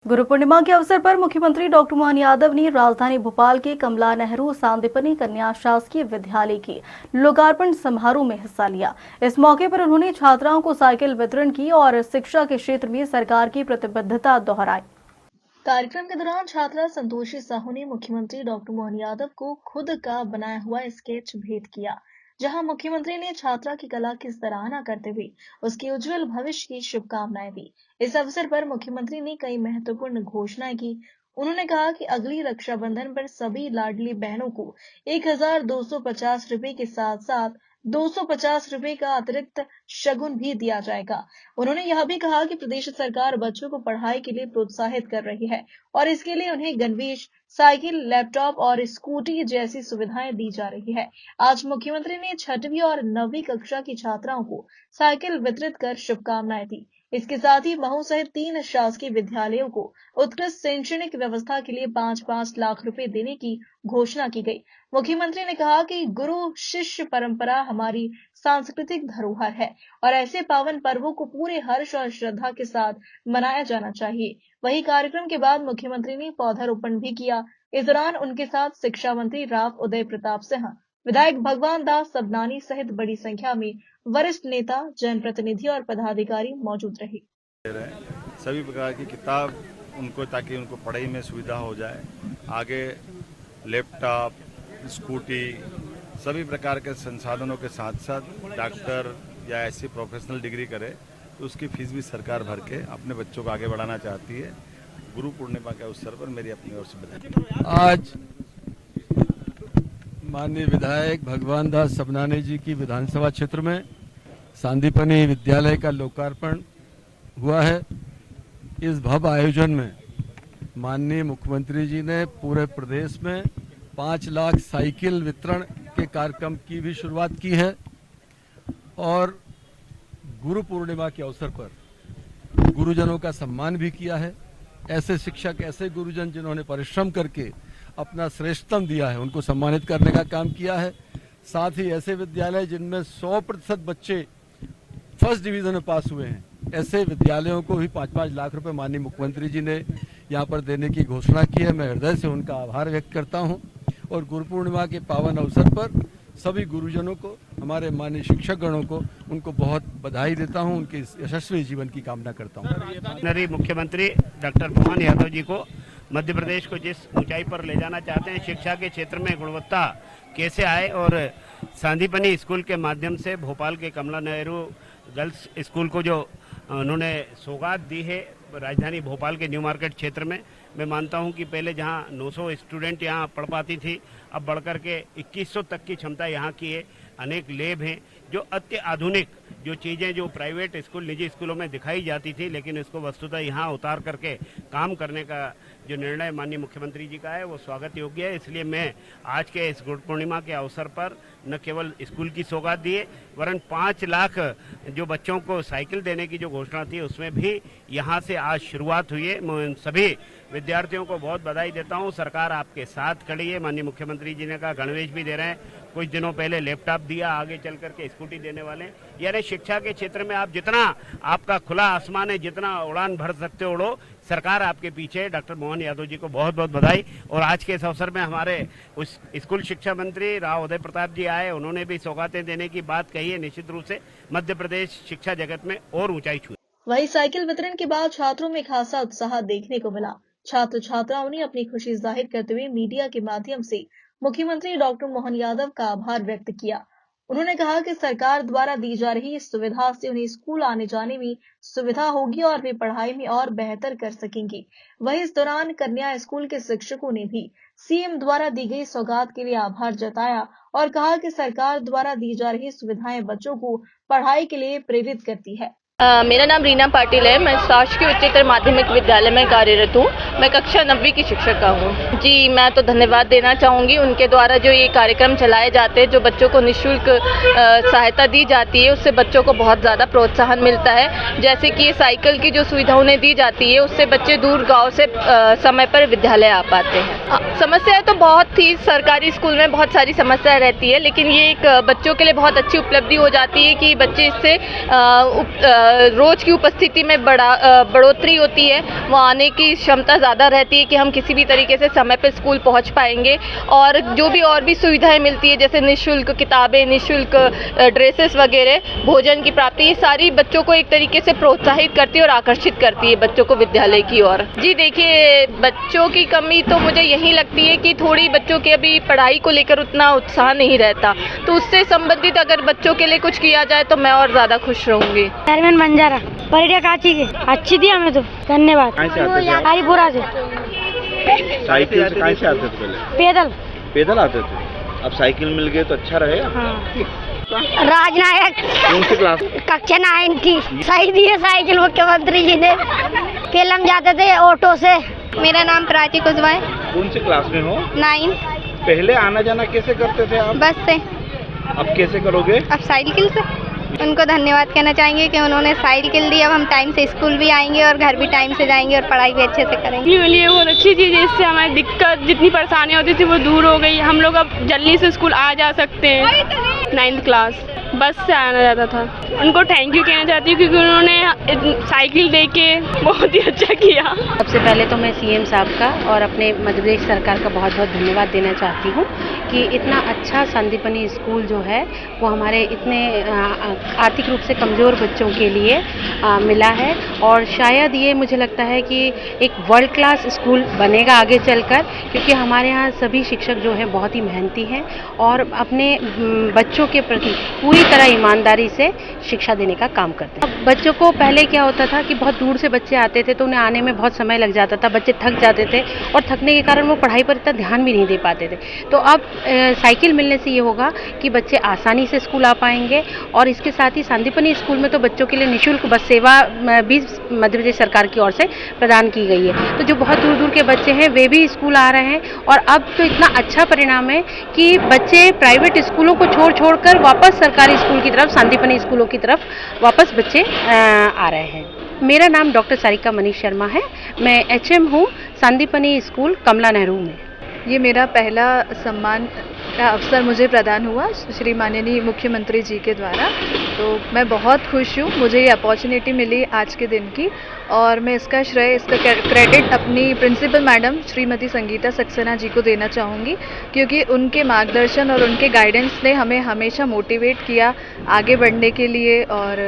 गुरु पूर्णिमा के अवसर पर मुख्यमंत्री डॉक्टर मोहन यादव ने राजधानी भोपाल के कमला नेहरू सांदीपनि कन्या शासकीय विद्यालय की लोकार्पण समारोह में हिस्सा लिया। इस मौके पर उन्होंने छात्राओं को साइकिल वितरण की और शिक्षा के क्षेत्र में सरकार की प्रतिबद्धता दोहराई। कार्यक्रम के दौरान छात्रा संतोषी साहू ने मुख्यमंत्री डॉक्टर मोहन यादव को खुद का बनाया हुआ स्केच भेंट किया, जहां मुख्यमंत्री ने छात्रा की कला की सराहना करते हुए उसके उज्जवल भविष्य की शुभकामनाएं दी। इस अवसर पर मुख्यमंत्री ने कई महत्वपूर्ण घोषणाएं की। उन्होंने कहा कि अगली रक्षाबंधन पर सभी लाडली बहनों को 1250 रुपए के साथ साथ 250 रुपए का अतिरिक्त शगुन भी दिया जाएगा। उन्होंने यह भी कहा कि प्रदेश सरकार बच्चों को पढ़ाई के लिए प्रोत्साहित कर रही है और इसके लिए उन्हें गणवेश, साइकिल, लैपटॉप और स्कूटी जैसी सुविधाएं दी जा रही है। आज मुख्यमंत्री ने 6वीं और 9वीं कक्षा की छात्राओं को साइकिल वितरित कर शुभकामनाएं दी। इसके साथ ही महू सहित 3 शासकीय विद्यालयों को उत्कृष्ट शैक्षणिक व्यवस्था के लिए 5-5 लाख रुपए देने की घोषणा की गई। मुख्यमंत्री ने कहा कि गुरु शिष्य परंपरा हमारी सांस्कृतिक धरोहर है और ऐसे पावन पर्वों को पूरे हर्ष और श्रद्धा के साथ मनाया जाना चाहिए। वहीं कार्यक्रम के बाद मुख्यमंत्री ने पौधारोपण भी किया। इस दौरान उनके साथ शिक्षा मंत्री राव उदय प्रताप सिंह, विधायक भगवान दास सबनानी सहित बड़ी संख्या में वरिष्ठ नेता, जनप्रतिनिधि और पदाधिकारी मौजूद रहे। सभी प्रकार की किताब उनको, ताकि उनको पढ़ाई में सुविधा हो जाए। आगे लैपटॉप, स्कूटी, सभी प्रकार के संसाधनों के साथ साथ डॉक्टर या ऐसी प्रोफेशनल डिग्री करे तो उसकी फीस भी सरकार भर के अपने बच्चों को आगे बढ़ाना चाहती है। गुरु पूर्णिमा के अवसर पर मेरी अपनी ओर से बधाई। आज माननीय विधायक भगवान दास सबनानी जी की विधानसभा क्षेत्र में सांदीपनि विद्यालय का लोकार्पण हुआ है। इस भव्य आयोजन में माननीय मुख्यमंत्री जी ने पूरे प्रदेश में 5 लाख साइकिल वितरण के कार्यक्रम की भी शुरुआत की है और गुरु पूर्णिमा के अवसर पर गुरुजनों का सम्मान भी किया है। ऐसे शिक्षक, ऐसे गुरुजन जिन्होंने परिश्रम करके अपना श्रेष्ठतम दिया है, उनको सम्मानित करने का काम किया है। साथ ही ऐसे विद्यालय जिनमें 100% बच्चे फर्स्ट डिवीजन में पास हुए हैं, ऐसे विद्यालयों को भी 5-5 लाख रुपए माननीय मुख्यमंत्री जी ने यहाँ पर देने की घोषणा की है। मैं हृदय से उनका आभार व्यक्त करता हूँ और गुरु पूर्णिमा के पावन अवसर पर सभी गुरुजनों को, हमारे माननीय शिक्षकगणों को, उनको बहुत बधाई देता हूँ, उनके यशस्वी जीवन की कामना करता हूँ। मुख्यमंत्री डॉक्टर मोहन यादव जी को मध्य प्रदेश को जिस ऊंचाई पर ले जाना चाहते हैं, शिक्षा के क्षेत्र में गुणवत्ता कैसे आए और सांदीपनि स्कूल के माध्यम से भोपाल के कमला नेहरू गर्ल्स स्कूल को जो उन्होंने सौगात दी है राजधानी भोपाल के न्यू मार्केट क्षेत्र में, मैं मानता हूं कि पहले जहां 900 स्टूडेंट यहां पढ़ पाती थी, अब बढ़कर के 2100 तक की क्षमता यहां की है। अनेक लैब हैं जो अत्याधुनिक जो चीज़ें जो प्राइवेट स्कूल, निजी स्कूलों में दिखाई जाती थी, लेकिन इसको वस्तुतः यहाँ उतार करके काम करने का जो निर्णय माननीय मुख्यमंत्री जी का है वो स्वागत योग्य है। इसलिए मैं आज के इस गुरु पूर्णिमा के अवसर पर न केवल स्कूल की सौगात दिए, वरन 5 लाख जो बच्चों को साइकिल देने की जो घोषणा थी उसमें भी यहाँ से आज शुरुआत हुई है। मैं सभी विद्यार्थियों को बहुत बधाई देता हूँ। सरकार आपके साथ खड़ी है। माननीय मुख्यमंत्री जी ने कहा गणवेश भी दे रहे हैं, कुछ दिनों पहले लैपटॉप दिया, आगे चल करके स्कूटी देने वाले। यानी शिक्षा के क्षेत्र में आप जितना, आपका खुला आसमान है, जितना उड़ान भर सकते हो उड़ो, सरकार आपके पीछे है। डॉक्टर मोहन यादव जी को बहुत बहुत बधाई। और आज के इस अवसर में हमारे उस स्कूल शिक्षा मंत्री राव उदय प्रताप जी आए, उन्होंने भी सौगातें देने की बात कही है। निश्चित रूप से मध्य प्रदेश शिक्षा जगत में और ऊंचाई छुई। वहीं साइकिल वितरण के बाद छात्रों में खासा उत्साह देखने को मिला। छात्र छात्राओं ने अपनी खुशी जाहिर करते हुए मीडिया के माध्यम से मुख्यमंत्री डॉक्टर मोहन यादव का आभार व्यक्त किया। उन्होंने कहा कि सरकार द्वारा दी जा रही इस सुविधा से उन्हें स्कूल आने जाने में सुविधा होगी और वे पढ़ाई में और बेहतर कर सकेंगे। वहीं इस दौरान कन्या स्कूल के शिक्षकों ने भी सीएम द्वारा दी गई सौगात के लिए आभार जताया और कहा कि सरकार द्वारा दी जा रही सुविधाएं बच्चों को पढ़ाई के लिए प्रेरित करती है। मेरा नाम रीना पाटिल है। मैं शासकीय उच्चतर माध्यमिक विद्यालय में कार्यरत हूँ। मैं कक्षा 9वीं की शिक्षक हूँ। जी, मैं तो धन्यवाद देना चाहूँगी उनके द्वारा जो ये कार्यक्रम चलाए जाते हैं, जो बच्चों को निःशुल्क सहायता दी जाती है, उससे बच्चों को बहुत ज़्यादा प्रोत्साहन मिलता है। जैसे कि ये साइकिल की जो सुविधा उन्हें दी जाती है, उससे बच्चे दूर गाँव से समय पर विद्यालय आ पाते हैं। समस्याएँ तो बहुत थी, सरकारी स्कूल में बहुत सारी समस्याएँ रहती है, लेकिन ये एक बच्चों के लिए बहुत अच्छी उपलब्धि हो जाती है कि बच्चे इससे रोज़ की उपस्थिति में बढ़ोतरी होती है, वो आने की क्षमता ज़्यादा रहती है कि हम किसी भी तरीके से समय पे स्कूल पहुंच पाएंगे। और जो भी और भी सुविधाएं मिलती है जैसे निःशुल्क किताबें, निःशुल्क ड्रेसेस वगैरह, भोजन की प्राप्ति, ये सारी बच्चों को एक तरीके से प्रोत्साहित करती है और आकर्षित करती है बच्चों को विद्यालय की ओर। जी देखिए, बच्चों की कमी तो मुझे यही लगती है कि थोड़ी बच्चों के अभी पढ़ाई को लेकर उतना उत्साह नहीं रहता, तो उससे संबंधित अगर बच्चों के लिए कुछ किया जाए तो मैं और ज़्यादा खुश रहूँगी। चेयरमैन बंजारा परीक्षा काची की अच्छी थी हमें तो, धन्यवाद। हरिपुरा से। साइकिल से कहाँ से आते थे पहले? पैदल आते थे, अब साइकिल मिल गई तो अच्छा रहेगा। राजनायक कौन सी क्लास? कक्षा 9 की। सही दी है साइकिल मुख्यमंत्री जी ने। पहले हम जाते थे ऑटो से। मेरा नाम प्राची कुशवाहा है। कौन सी क्लास में हो? 9। पहले आना जाना कैसे करते थे आप? बस से। अब कैसे करोगे? अब साइकिल से। उनको धन्यवाद कहना चाहेंगे कि उन्होंने साइकिल दी, अब हम टाइम से स्कूल भी आएंगे और घर भी टाइम से जाएंगे और पढ़ाई भी अच्छे से करेंगे। लिए बहुत अच्छी चीज़ है, इससे हमारी दिक्कत जितनी परेशानी होती थी वो दूर हो गई। हम लोग अब जल्दी से स्कूल आ जा सकते हैं। 9th क्लास बस से आना जाता था। उनको थैंक यू कहना चाहती हूँ क्योंकि उन्होंने साइकिल दे के बहुत ही अच्छा किया। सबसे पहले तो मैं सीएम साहब का और अपने मध्य प्रदेश सरकार का बहुत बहुत धन्यवाद देना चाहती हूँ कि इतना अच्छा संदीपनी स्कूल जो है वो हमारे इतने आर्थिक रूप से कमज़ोर बच्चों के लिए मिला है। और शायद ये मुझे लगता है कि एक वर्ल्ड क्लास स्कूल बनेगा आगे चलकर, क्योंकि हमारे यहाँ सभी शिक्षक जो हैं बहुत ही मेहनती हैं और अपने बच्चों के प्रति पूरी तरह ईमानदारी से शिक्षा देने का काम करते हैं। अब बच्चों को पहले क्या होता था कि बहुत दूर से बच्चे आते थे तो उन्हें आने में बहुत समय लग जाता था, बच्चे थक जाते थे और थकने के कारण वो पढ़ाई पर इतना ध्यान भी नहीं दे पाते थे। तो अब साइकिल मिलने से ये होगा कि बच्चे आसानी से स्कूल आ पाएंगे। और इसके साथ ही संदीपनी स्कूल में तो बच्चों के लिए निःशुल्क बस सेवा भी मध्य प्रदेश सरकार की ओर से प्रदान की गई है। तो जो बहुत दूर दूर के बच्चे हैं वे भी स्कूल आ रहे हैं। और अब तो इतना अच्छा परिणाम है कि बच्चे प्राइवेट स्कूलों को छोड़ कर वापस सरकारी स्कूल की तरफ, संदीपनी स्कूलों की तरफ वापस बच्चे आ रहे हैं। मेरा नाम डॉक्टर सारिका मनीष शर्मा है। मैं HM हूँ संदीपनी स्कूल कमला नेहरू में। ये मेरा पहला सम्मान का अवसर मुझे प्रदान हुआ श्री माननीय मुख्यमंत्री जी के द्वारा, तो मैं बहुत खुश हूँ। मुझे ये अपॉर्चुनिटी मिली आज के दिन की और मैं इसका श्रेय, इसका क्रेडिट अपनी प्रिंसिपल मैडम श्रीमती संगीता सक्सेना जी को देना चाहूँगी, क्योंकि उनके मार्गदर्शन और उनके गाइडेंस ने हमें हमेशा मोटिवेट किया आगे बढ़ने के लिए और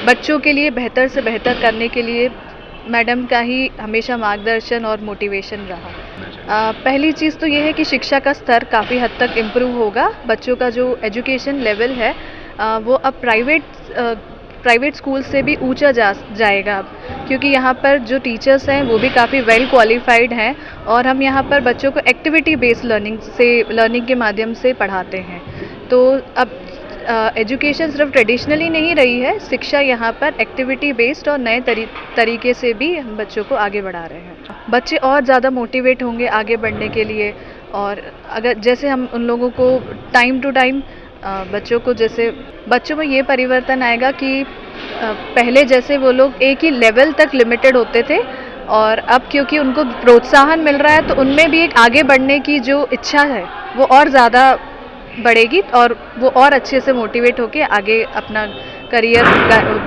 बच्चों के लिए बेहतर से बेहतर करने के लिए मैडम का ही हमेशा मार्गदर्शन और मोटिवेशन रहा। पहली चीज़ तो ये है कि शिक्षा का स्तर काफ़ी हद तक इम्प्रूव होगा। बच्चों का जो एजुकेशन लेवल है वो अब प्राइवेट स्कूल से भी ऊंचा जाएगा, क्योंकि यहाँ पर जो टीचर्स हैं वो भी काफ़ी वेल क्वालिफाइड हैं और हम यहाँ पर बच्चों को एक्टिविटी बेस्ड लर्निंग के माध्यम से पढ़ाते हैं। तो अब एजुकेशन सिर्फ ट्रेडिशनली नहीं रही है, शिक्षा यहाँ पर एक्टिविटी बेस्ड और नए तरीके से भी हम बच्चों को आगे बढ़ा रहे हैं। बच्चे और ज़्यादा मोटिवेट होंगे आगे बढ़ने के लिए। और अगर जैसे हम उन लोगों को टाइम टू टाइम बच्चों में ये परिवर्तन आएगा कि पहले जैसे वो लोग एक ही लेवल तक लिमिटेड होते थे और अब क्योंकि उनको प्रोत्साहन मिल रहा है तो उनमें भी एक आगे बढ़ने की जो इच्छा है वो और ज़्यादा बढ़ेगी और वो और अच्छे से मोटिवेट होके आगे अपना करियर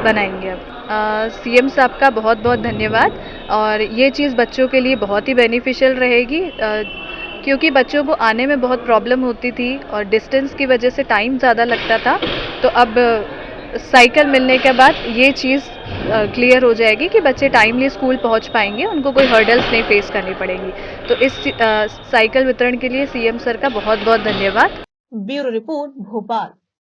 बनाएंगे। अब सीएम साहब का बहुत बहुत धन्यवाद। और ये चीज़ बच्चों के लिए बहुत ही बेनिफिशियल रहेगी, क्योंकि बच्चों को आने में बहुत प्रॉब्लम होती थी और डिस्टेंस की वजह से टाइम ज़्यादा लगता था। तो अब साइकिल मिलने के बाद ये चीज़ क्लियर हो जाएगी कि बच्चे टाइमली स्कूल पहुंच पाएंगे, उनको कोई हर्डल्स नहीं फेस करनी पड़ेगी। तो इस साइकिल वितरण के लिए सीएम सर का बहुत बहुत धन्यवाद। Bureau report Bhopal.